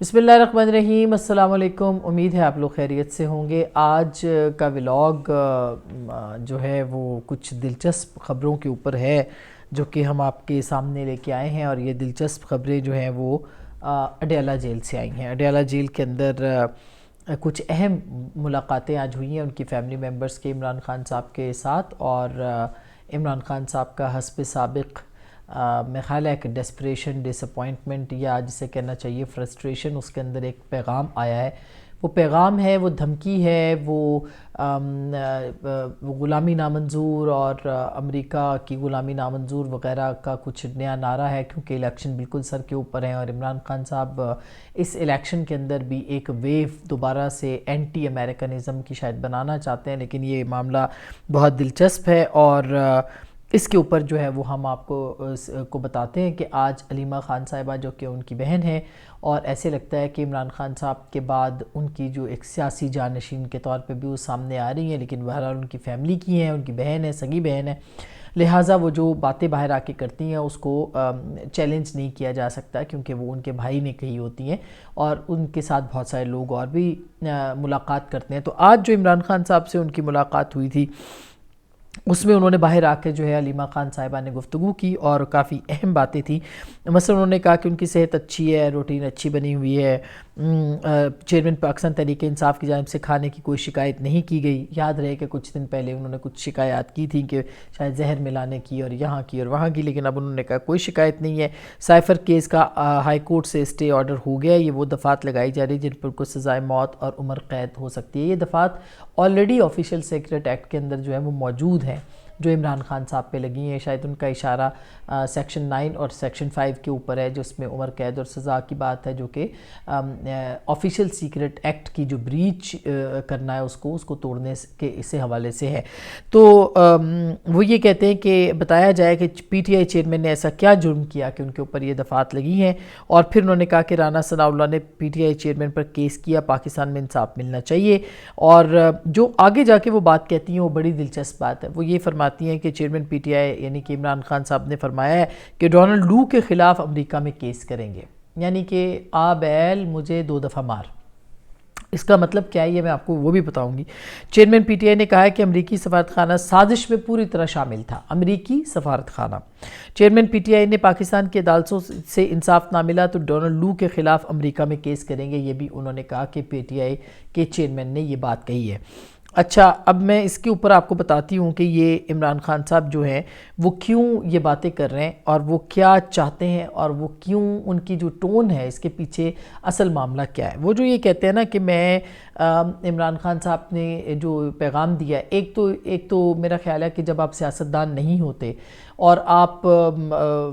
بسم اللہ الرحمن الرحیم، السلام علیکم۔ امید ہے آپ لوگ خیریت سے ہوں گے۔ آج کا ولاگ جو ہے وہ کچھ دلچسپ خبروں کے اوپر ہے جو کہ ہم آپ کے سامنے لے کے آئے ہیں، اور یہ دلچسپ خبریں جو ہیں وہ اڈیالہ جیل سے آئی ہیں۔ اڈیالہ جیل کے اندر کچھ اہم ملاقاتیں آج ہوئی ہیں ان کی فیملی ممبرز کے عمران خان صاحب کے ساتھ، اور عمران خان صاحب کا حسب سابق میں خیال ہے کہ ڈسپریشن، ڈس اپوائنٹمنٹ یا جسے کہنا چاہیے فرسٹریشن، اس کے اندر ایک پیغام آیا ہے۔ وہ پیغام ہے، وہ دھمکی ہے، وہ غلامی نامنظور اور امریکہ کی غلامی نامنظور وغیرہ کا کچھ نیا نعرہ ہے، کیونکہ الیکشن بالکل سر کے اوپر ہیں، اور عمران خان صاحب اس الیکشن کے اندر بھی ایک ویو دوبارہ سے اینٹی امریکنزم کی شاید بنانا چاہتے ہیں، لیکن یہ معاملہ بہت دلچسپ ہے، اور اس کے اوپر جو ہے وہ ہم آپ کو بتاتے ہیں کہ آج علیمہ خان صاحبہ جو کہ ان کی بہن ہے، اور ایسے لگتا ہے کہ عمران خان صاحب کے بعد ان کی جو ایک سیاسی جانشین کے طور پہ بھی وہ سامنے آ رہی ہیں، لیکن بہرحال ان کی فیملی کی ہیں، ان کی بہن ہے، سگی بہن ہے، لہٰذا وہ جو باتیں باہر آ کے کرتی ہیں اس کو چیلنج نہیں کیا جا سکتا، کیونکہ وہ ان کے بھائی نے کہی ہوتی ہیں، اور ان کے ساتھ بہت سارے لوگ اور بھی ملاقات کرتے ہیں۔ تو آج جو عمران خان صاحب سے ان کی ملاقات ہوئی تھی، اس میں انہوں نے باہر آ کے جو ہے علیمہ خان صاحبہ نے گفتگو کی، اور کافی اہم باتیں تھیں۔ مثلا انہوں نے کہا کہ ان کی صحت اچھی ہے، روٹین اچھی بنی ہوئی ہے، چیئرمین پاکستان تحریک انصاف کی جانب سے کھانے کی کوئی شکایت نہیں کی گئی۔ یاد رہے کہ کچھ دن پہلے انہوں نے کچھ شکایات کی تھیں کہ شاید زہر ملانے کی اور یہاں کی اور وہاں کی، لیکن اب انہوں نے کہا کوئی شکایت نہیں ہے۔ سائفر کیس کا ہائی کورٹ سے اسٹے آرڈر ہو گیا، یہ وہ دفعات لگائی جا رہی جن پر کوئی سزائے موت اور عمر قید ہو سکتی ہے۔ یہ دفعات آلریڈی آفیشیل سیکریٹ ایکٹ کے اندر جو ہے وہ موجود ہیں، جو عمران خان صاحب پہ لگی ہیں۔ شاید ان کا اشارہ سیکشن 9 اور سیکشن 5 کے اوپر ہے، جس میں عمر قید اور سزا کی بات ہے، جو کہ آفیشیل سیکریٹ ایکٹ کی جو بریچ کرنا ہے اس کو توڑنے کے اس حوالے سے ہے۔ تو وہ یہ کہتے ہیں کہ بتایا جائے کہ پی ٹی آئی چیئرمین نے ایسا کیا جرم کیا کہ ان کے اوپر یہ دفعات لگی ہیں، اور پھر انہوں نے کہا کہ رانا ثناء اللہ نے P T I chairman per case کیا، پاکستان میں انصاف ملنا چاہیے۔ اور جو آگے جا کے وہ بات کہتی ہیں وہ بڑی دلچسپ بات ہے۔ وہ یہ فرماتی ہیں کہ چیئرمین پی ٹی آئی یعنی کہ عمران خان صاحب نے فرمایا ہے کہ ڈونلڈ لو کے خلاف امریکہ میں کیس کریں گے، یعنی کہ بیل مجھے 2 دفعہ مار۔ اس کا مطلب کیا ہے یہ میں آپ کو وہ بھی بتاؤں گی۔ چیئرمین پی ٹی آئی نے کہا ہے کہ امریکی سفارت خانہ سازش میں پوری طرح شامل تھا۔ امریکی سفارت خانہ، چیئرمین پی ٹی آئی نے پاکستان کی عدالتوں سے انصاف نہ ملا تو ڈونلڈ لو کے خلاف امریکہ میں کیس کریں گے، یہ بھی انہوں نے کہا کہ پی ٹی آئی کے چیئرمین نے یہ بات کہی ہے۔ اچھا، اب میں اس کے اوپر آپ کو بتاتی ہوں کہ یہ عمران خان صاحب جو ہیں وہ کیوں یہ باتیں کر رہے ہیں، اور وہ کیا چاہتے ہیں، اور وہ کیوں ان کی جو ٹون ہے اس کے پیچھے اصل معاملہ کیا ہے۔ وہ جو یہ کہتے ہیں نا کہ میں عمران خان صاحب نے جو پیغام دیا ہے، ایک تو میرا خیال ہے کہ جب آپ سیاستدان نہیں ہوتے اور آپ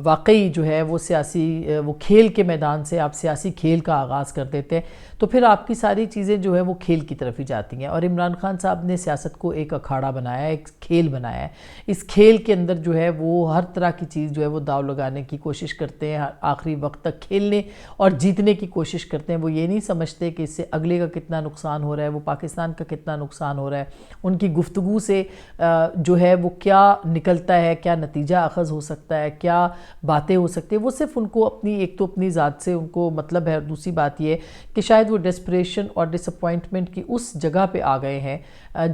واقعی جو ہے وہ کھیل کے میدان سے آپ سیاسی کھیل کا آغاز کر دیتے ہیں، تو پھر آپ کی ساری چیزیں جو ہے وہ کھیل کی طرف ہی جاتی ہیں۔ اور عمران خان صاحب نے سیاست کو ایک اکھاڑا بنایا ہے، ایک کھیل بنایا ہے۔ اس کھیل کے اندر جو ہے وہ ہر طرح کی چیز جو ہے وہ داؤ لگانے کی کوشش کرتے ہیں، آخری وقت تک کھیلنے اور جیتنے کی کوشش کرتے ہیں۔ وہ یہ نہیں سمجھتے کہ اس سے اگلے کا کتنا نقصان ہو رہا ہے، وہ پاکستان کا کتنا نقصان ہو رہا ہے، ان کی گفتگو سے جو ہے وہ کیا نکلتا ہے، کیا نتیجہ اخذ ہو سکتا ہے، کیا باتیں ہو سکتی ہیں۔ وہ صرف ان کو ایک تو اپنی ذات سے ان کو مطلب ہے، اور دوسری بات یہ کہ شاید وہ ڈسپریشن اور ڈس اپوائنٹمنٹ کی اس جگہ پہ آ گئے ہیں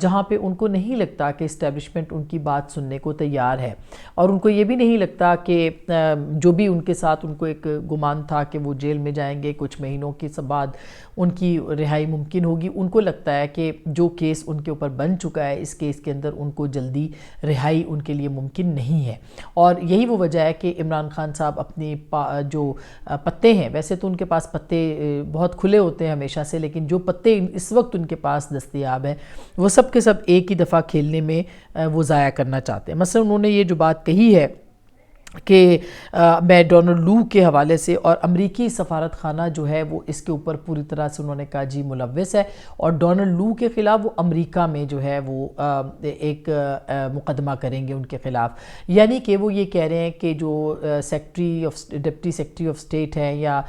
جہاں پہ ان کو نہیں لگتا کہ اسٹیبلشمنٹ ان کی بات سننے کو تیار ہے، اور ان کو یہ بھی نہیں لگتا کہ جو بھی ان کے ساتھ ان کو ایک گمان تھا کہ وہ جیل میں جائیں گے، کچھ مہینوں کے بعد ان کی رہائی ممکن ہوگی، ان کو لگتا ہے کہ جو کیس ان کے اوپر بن چکا ہے، اس کیس کے اندر ان کو جلدی رہائی ان کے لیے ممکن نہیں ہے۔ اور یہی وہ وجہ ہے کہ عمران خان صاحب اپنی جو پتے ہیں، ویسے تو ان کے پاس پتے بہت کھلے ہوتے ہیں ہمیشہ سے، لیکن جو پتے اس وقت ان کے پاس دستیاب ہیں وہ سب کے سب ایک ہی دفعہ کھیلنے میں وہ ضائع کرنا چاہتے ہیں۔ مثلا انہوں نے یہ جو بات کہی ہے کہ میں ڈونلڈ لو کے حوالے سے، اور امریکی سفارت خانہ جو ہے وہ اس کے اوپر پوری طرح سے انہوں نے کہا جی ملوث ہے، اور ڈونلڈ لو کے خلاف وہ امریکہ میں جو ہے وہ ایک مقدمہ کریں گے ان کے خلاف۔ یعنی کہ وہ یہ کہہ رہے ہیں کہ جو ڈپٹی سیکرٹری آف اسٹیٹ ہیں، یا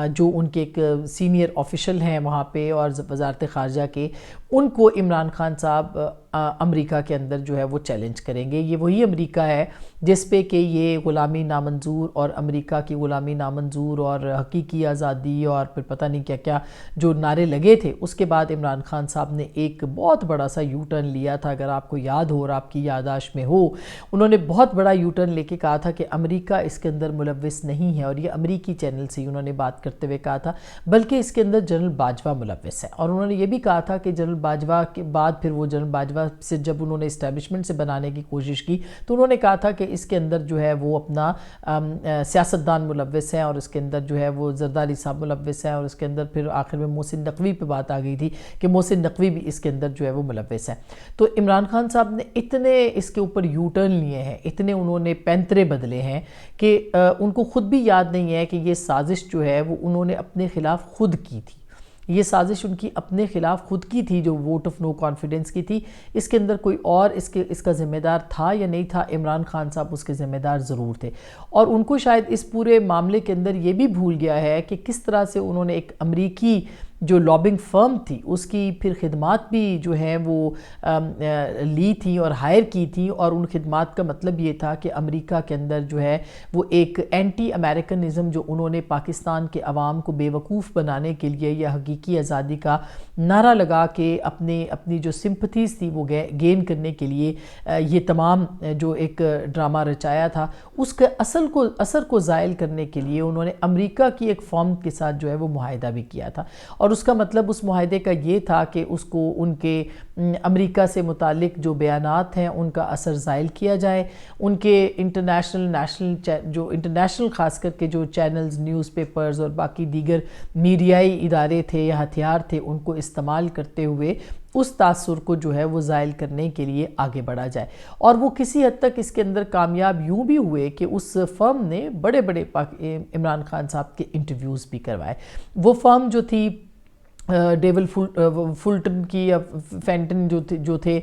جو ان کے ایک سینئر آفیشل ہیں وہاں پہ اور وزارت خارجہ کے، ان کو عمران خان صاحب امریکہ کے اندر جو ہے وہ چیلنج کریں گے۔ یہ وہی امریکہ ہے جس پہ کہ یہ غلامی نامنظور اور امریکہ کی غلامی نامنظور اور حقیقی آزادی اور پھر پتہ نہیں کیا کیا جو نعرے لگے تھے، اس کے بعد عمران خان صاحب نے ایک بہت بڑا سا یو ٹرن لیا تھا۔ اگر آپ کو یاد ہو اور آپ کی یادداشت میں ہو، انہوں نے بہت بڑا یو ٹرن لے کے کہا تھا کہ امریکہ اس کے اندر ملوث نہیں ہے، اور یہ امریکی چینل سے انہوں نے بات کرتے ہوئے کہا تھا، بلکہ اس کے اندر جنرل باجوہ ملوث ہے۔ اور انہوں نے یہ بھی کہا تھا کہ جنرل باجوہ کے بعد پھر وہ جنرل باجوہ سے جب انہوں نے اسٹیبلشمنٹ سے بنانے کی کوشش کی تو انہوں نے کہا تھا کہ اس کے اندر جو ہے وہ اپنا سیاستدان ملوث ہیں، اور اس کے اندر جو ہے وہ زرداری صاحب ملوث ہیں، اور اس کے اندر پھر آخر میں محسن نقوی پہ بات آ گئی تھی کہ محسن نقوی بھی اس کے اندر جو ہے وہ ملوث ہے۔ تو عمران خان صاحب نے اتنے اس کے اوپر یو ٹرن لیے ہیں، اتنے انہوں نے پینترے بدلے ہیں کہ ان کو خود بھی یاد نہیں ہے کہ یہ سازش جو ہے وہ انہوں نے اپنے خلاف خود کی تھی۔ یہ سازش ان کی اپنے خلاف خود کی تھی جو ووٹ آف نو کانفیڈنس کی تھی۔ اس کے اندر کوئی اور اس کا ذمہ دار تھا یا نہیں تھا؟ عمران خان صاحب اس کے ذمہ دار ضرور تھے، اور ان کو شاید اس پورے معاملے کے اندر یہ بھی بھول گیا ہے کہ کس طرح سے انہوں نے ایک امریکی جو لابنگ فرم تھی اس کی پھر خدمات بھی جو ہیں وہ لی تھی اور ہائر کی تھی، اور ان خدمات کا مطلب یہ تھا کہ امریکہ کے اندر جو ہے وہ ایک اینٹی امریکنزم جو انہوں نے پاکستان کے عوام کو بے وقوف بنانے کے لیے یا حقیقی آزادی کا نعرہ لگا کے اپنی جو سمپتھیز تھی وہ گین کرنے کے لیے یہ تمام جو ایک ڈرامہ رچایا تھا، اس کے اثر کو زائل کرنے کے لیے انہوں نے امریکہ کی ایک فرم کے ساتھ جو ہے وہ معاہدہ بھی کیا تھا، اور اس کا مطلب اس معاہدے کا یہ تھا کہ اس کو ان کے امریکہ سے متعلق جو بیانات ہیں ان کا اثر زائل کیا جائے، ان کے انٹرنیشنل خاص کر کے جو چینلز، نیوز پیپرز اور باقی دیگر میڈیائی ادارے تھے یا ہتھیار تھے ان کو استعمال کرتے ہوئے اس تاثر کو جو ہے وہ زائل کرنے کے لیے آگے بڑھا جائے۔ اور وہ کسی حد تک اس کے اندر کامیاب یوں بھی ہوئے کہ اس فرم نے بڑے بڑے عمران خان صاحب کے انٹرویوز بھی کروائے۔ وہ فرم جو تھی ڈیول فلٹن کی یا فینٹن جو تھے،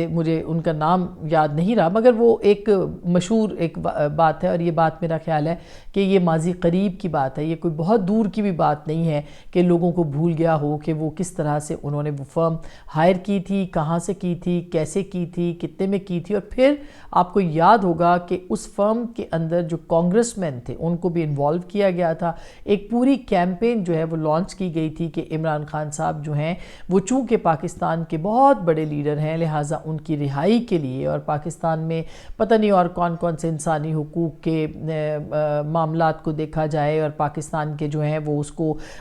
مجھے ان کا نام یاد نہیں رہا، مگر وہ ایک مشہور ایک بات ہے، اور یہ بات میرا خیال ہے کہ یہ ماضی قریب کی بات ہے، یہ کوئی بہت دور کی بھی بات نہیں ہے کہ لوگوں کو بھول گیا ہو کہ وہ کس طرح سے انہوں نے وہ فرم ہائر کی تھی، کہاں سے کی تھی، کیسے کی تھی، کتنے میں کی تھی، اور پھر آپ کو یاد ہوگا کہ اس فرم کے اندر جو کانگریس مین تھے ان کو بھی انوالو کیا گیا تھا۔ ایک پوری کیمپین جو ہے وہ لانچ کی گئی تھی کہ عمران خان صاحب جو ہیں وہ چونکہ پاکستان کے بہت بڑے لیڈر ہیں، لہٰذا ان کی رہائی کے لیے اور پاکستان میں پتہ نہیں اور کون کون سے انسانی حقوق کے معاملات کو دیکھا جائے، اور پاکستان کے جو ہیں وہ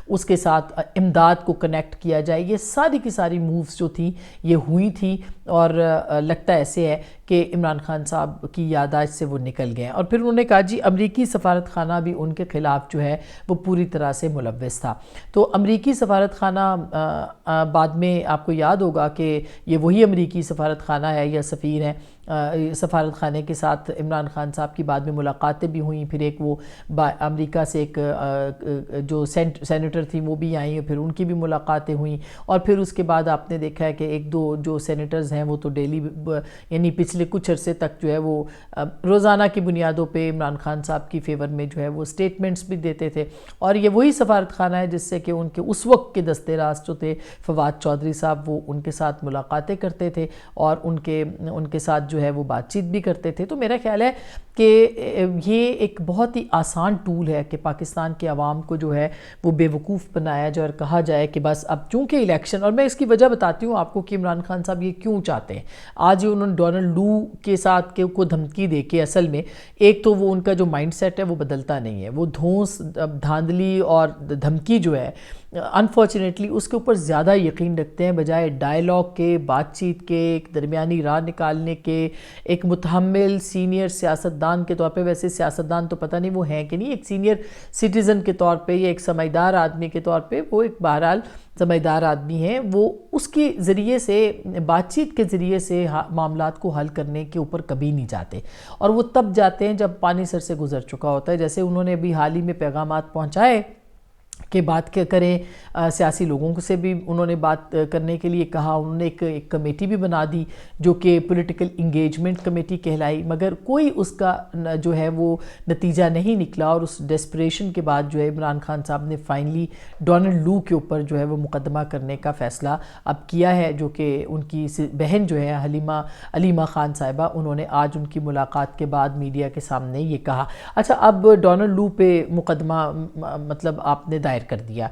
اس کے ساتھ امداد کو کنیکٹ کیا جائے، یہ ساری کی ساری مووز جو تھیں یہ ہوئی تھیں، اور لگتا ایسے ہے کہ عمران خان صاحب کی یادداشت سے وہ نکل گئے، اور پھر انہوں نے کہا جی امریکی سفارت خانہ بھی ان کے خلاف جو ہے وہ پوری طرح سے ملوث تھا۔ تو امریکی سفارت خانہ بعد میں آپ کو یاد ہوگا کہ یہ وہی امریکی سفارت خانہ ہے یا سفیر ہیں، سفارت خانے کے ساتھ عمران خان صاحب کی بعد میں ملاقاتیں بھی ہوئیں، پھر ایک وہ امریکہ سے ایک جو سینیٹر تھی وہ بھی آئیں، پھر ان کی بھی ملاقاتیں ہوئیں، اور پھر اس کے بعد آپ نے دیکھا ہے کہ ایک دو جو سینیٹرز ہیں وہ تو ڈیلی یعنی پچھلے کچھ عرصے تک جو ہے وہ روزانہ کی بنیادوں پہ عمران خان صاحب کی فیور میں جو ہے وہ سٹیٹمنٹس بھی دیتے تھے، اور یہ وہی سفارت خانہ ہے جس سے کہ ان کے اس وقت کے دستے راست جو تھے فواد چودھری صاحب وہ ان کے ساتھ ملاقاتیں کرتے تھے اور ان کے ساتھ جو ہے وہ بات چیت بھی کرتے تھے۔ تو میرا خیال ہے کہ یہ ایک بہت ہی آسان ٹول ہے کہ پاکستان کے عوام کو جو ہے وہ بے وقوف بنایا جائے اور کہا جائے کہ بس اب چونکہ الیکشن، اور میں اس کی وجہ بتاتی ہوں آپ کو کہ عمران خان صاحب یہ کیوں چاہتے ہیں۔ آج انہوں نے ڈونلڈ لو کے ساتھ کو دھمکی دے کے اصل میں ایک تو وہ ان کا جو مائنڈ سیٹ ہے وہ بدلتا نہیں ہے، وہ دھونس دھاندلی اور دھمکی جو ہے انفارچونیٹلی اس کے اوپر زیادہ یقین رکھتے ہیں بجائے ڈائلاگ کے، بات چیت کے، ایک درمیانی راہ نکالنے کے، ایک متحمل سینئر سیاستدان کے طور پہ۔ ویسے سیاستدان تو پتہ نہیں وہ ہیں کہ نہیں، ایک سینئر سٹیزن کے طور پہ یا ایک سمجھدار آدمی کے طور پہ وہ ایک بہرحال سمجھدار آدمی ہیں، وہ اس کے ذریعے سے بات چیت کے ذریعے سے معاملات کو حل کرنے کے اوپر کبھی نہیں جاتے، اور وہ تب جاتے ہیں جب پانی سر سے گزر چکا ہوتا ہے۔ جیسے انہوں نے ابھی حال ہی میں پیغامات پہنچائے کہ بات کریں سیاسی لوگوں سے بھی انہوں نے بات کرنے کے لیے کہا. انہوں نے ایک کمیٹی بھی بنا دی جو کہ پولیٹیکل انگیجمنٹ کمیٹی کہلائی, مگر کوئی اس کا جو ہے وہ نتیجہ نہیں نکلا. اور اس ڈیسپریشن کے بعد جو ہے عمران خان صاحب نے فائنلی ڈونلڈ لو کے اوپر جو ہے وہ مقدمہ کرنے کا فیصلہ اب کیا ہے, جو کہ ان کی بہن جو ہے علیمہ خان صاحبہ, انہوں نے آج ان کی ملاقات کے بعد میڈیا کے سامنے یہ کہا. اچھا, اب ڈونلڈ لو پہ مقدمہ مطلب آپ نے دائر کر دیا,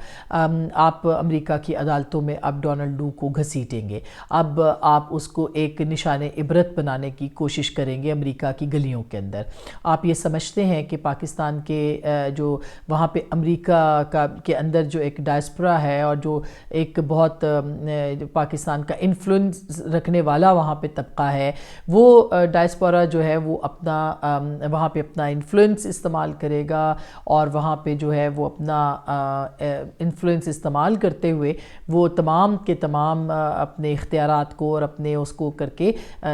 آپ امریکہ کی عدالتوں میں اب ڈونلڈ لو کو گھسیٹیں گے, اب آپ اس کو ایک نشان عبرت بنانے کی کوشش کریں گے امریکہ کی گلیوں کے اندر. آپ یہ سمجھتے ہیں کہ پاکستان کے جو وہاں پہ امریکہ کے اندر جو ایک ڈائسپورا ہے اور جو ایک بہت پاکستان کا انفلوئنس رکھنے والا وہاں پہ طبقہ ہے, وہ ڈائسپورا جو ہے وہ اپنا وہاں پہ اپنا انفلوئنس استعمال کرے گا, اور وہاں پہ جو ہے وہ اپنا انفلوئنس استعمال کرتے ہوئے وہ تمام کے تمام اپنے اختیارات کو اور اپنے اس کو کر کے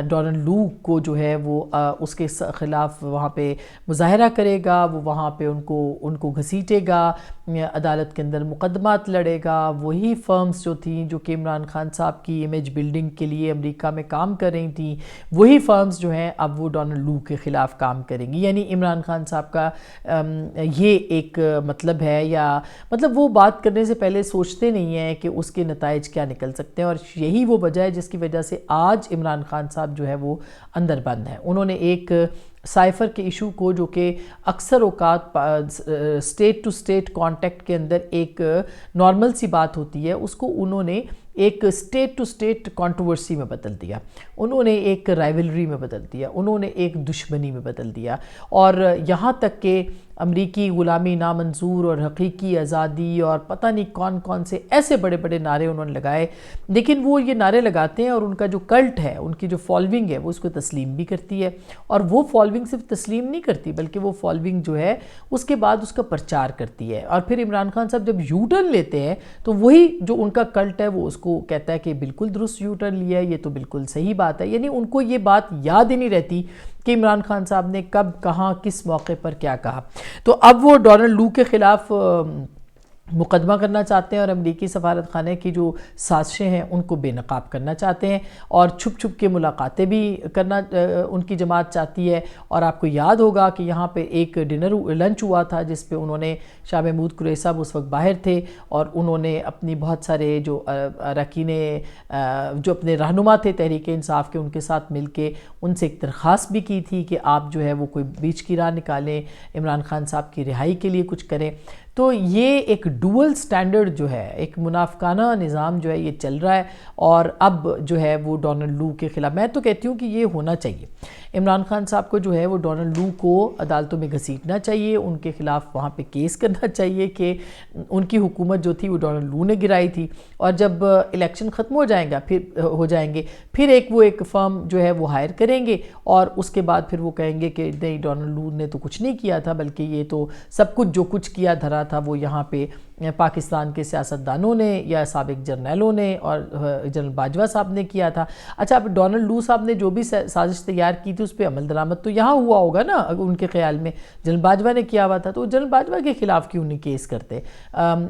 ڈونلڈ لو کو جو ہے وہ اس کے خلاف وہاں پہ مظاہرہ کرے گا, وہ وہاں پہ ان کو گھسیٹے گا, عدالت کے اندر مقدمات لڑے گا. وہی فرمز جو تھیں جو کہ عمران خان صاحب کی امیج بلڈنگ کے لیے امریکہ میں کام کر رہی تھیں, وہی فرمز جو ہیں اب وہ ڈونلڈ لو کے خلاف کام کریں گی. یعنی عمران خان صاحب کا یہ ایک مطلب ہے, یا مطلب وہ بات کرنے سے پہلے سوچتے نہیں ہیں کہ اس کے نتائج کیا نکل سکتے ہیں, اور یہی وہ وجہ ہے جس کی وجہ سے آج عمران خان صاحب جو ہے وہ اندر بند ہیں. انہوں نے ایک سائفر کے ایشو کو, جو کہ اکثر اوقات سٹیٹ ٹو سٹیٹ کانٹیکٹ کے اندر ایک نارمل سی بات ہوتی ہے, اس کو انہوں نے ایک سٹیٹ ٹو سٹیٹ کنٹروورسی میں بدل دیا, انہوں نے ایک رائیولری میں بدل دیا, انہوں نے ایک دشمنی میں بدل دیا. اور یہاں تک کہ امریکی غلامی نامنظور اور حقیقی آزادی اور پتہ نہیں کون کون سے ایسے بڑے بڑے نعرے انہوں نے لگائے, لیکن وہ یہ نعرے لگاتے ہیں اور ان کا جو کلٹ ہے, ان کی جو فالوئنگ ہے, وہ اس کو تسلیم بھی کرتی ہے. اور وہ فالوئنگ صرف تسلیم نہیں کرتی بلکہ وہ فالوئنگ جو ہے اس کے بعد اس کا پرچار کرتی ہے. اور پھر عمران خان صاحب جب یو ٹرن لیتے ہیں تو وہی جو ان کا کلٹ ہے وہ اس کو کہتا ہے کہ بالکل درست یو ٹرن لیا ہے, یہ تو بالکل صحیح بات ہے. یعنی ان کو یہ بات یاد ہی نہیں رہتی کہ عمران خان صاحب نے کب, کہاں, کس موقع پر کیا کہا. تو اب وہ ڈونلڈ لو کے خلاف مقدمہ کرنا چاہتے ہیں اور امریکی سفارت خانے کی جو سازشیں ہیں ان کو بے نقاب کرنا چاہتے ہیں, اور چھپ چھپ کے ملاقاتیں بھی کرنا ان کی جماعت چاہتی ہے. اور آپ کو یاد ہوگا کہ یہاں پہ ایک لنچ ہوا تھا جس پہ انہوں نے, شاہ محمود قریشی صاحب اس وقت باہر تھے, اور انہوں نے اپنی بہت سارے جو اراکین جو اپنے رہنما تھے تحریک انصاف کے, ان کے ساتھ مل کے ان سے ایک درخواست بھی کی تھی کہ آپ جو ہے وہ کوئی بیچ کی راہ نکالیں, عمران خان صاحب کی رہائی کے لیے کچھ کریں. تو یہ ایک ڈوئل سٹینڈرڈ جو ہے, ایک منافقانہ نظام جو ہے یہ چل رہا ہے. اور اب جو ہے وہ ڈونلڈ لو کے خلاف, میں تو کہتی ہوں کہ یہ ہونا چاہیے, عمران خان صاحب کو جو ہے وہ ڈونلڈ لو کو عدالتوں میں گھسیٹنا چاہیے, ان کے خلاف وہاں پہ کیس کرنا چاہیے کہ ان کی حکومت جو تھی وہ ڈونلڈ لو نے گرائی تھی. اور جب الیکشن ختم ہو جائیں گے پھر ایک فرم جو ہے وہ ہائر کریں گے, اور اس کے بعد پھر وہ کہیں گے کہ نہیں, ڈونلڈ لو نے تو کچھ نہیں کیا تھا, بلکہ یہ تو سب کچھ جو کچھ کیا دھرا تھا وہ یہاں پہ پاکستان کے سیاستدانوں نے یا سابق جرنیلوں نے اور جنرل باجوہ صاحب نے کیا تھا. اچھا, اب ڈونلڈ لو صاحب نے جو بھی سازش تیار کی تھی اس پہ عمل درآمد تو یہاں ہوا ہوگا نا, ان کے خیال میں جنرل باجوہ نے کیا ہوا تھا, تو جنرل باجوہ کے خلاف کیوں نہیں کیس کرتے,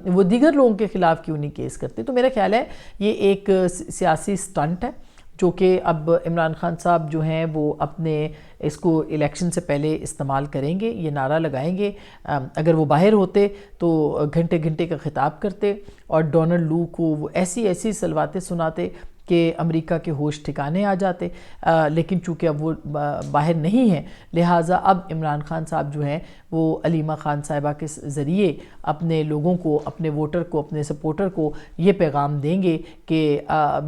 وہ دیگر لوگوں کے خلاف کیوں نہیں کیس کرتے. تو میرا خیال ہے یہ ایک سیاسی سٹنٹ ہے جو کہ اب عمران خان صاحب جو ہیں وہ اپنے اس کو الیکشن سے پہلے استعمال کریں گے, یہ نعرہ لگائیں گے. اگر وہ باہر ہوتے تو گھنٹے گھنٹے کا خطاب کرتے اور ڈونلڈ لو کو وہ ایسی سلواتیں سناتے کہ امریکہ کے ہوش ٹھکانے آ جاتے. لیکن چونکہ اب وہ باہر نہیں ہیں, لہٰذا اب عمران خان صاحب جو ہیں وہ علیمہ خان صاحبہ کے ذریعے اپنے لوگوں کو, اپنے ووٹر کو, اپنے سپورٹر کو یہ پیغام دیں گے کہ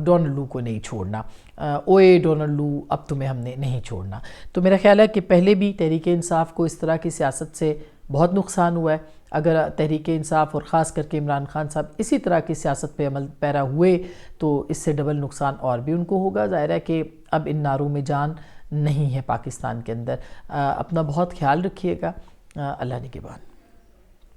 ڈونلڈ لو کو نہیں چھوڑنا, اوئے ڈونلڈ لو اب تمہیں ہم نے نہیں چھوڑنا. تو میرا خیال ہے کہ پہلے بھی تحریک انصاف کو اس طرح کی سیاست سے بہت نقصان ہوا ہے. اگر تحریک انصاف اور خاص کر کے عمران خان صاحب اسی طرح کی سیاست پہ عمل پیرا ہوئے تو اس سے ڈبل نقصان اور بھی ان کو ہوگا. ظاہر ہے کہ اب ان نعروں میں جان نہیں ہے پاکستان کے اندر. اپنا بہت خیال رکھیے گا. اللہ نگہبان.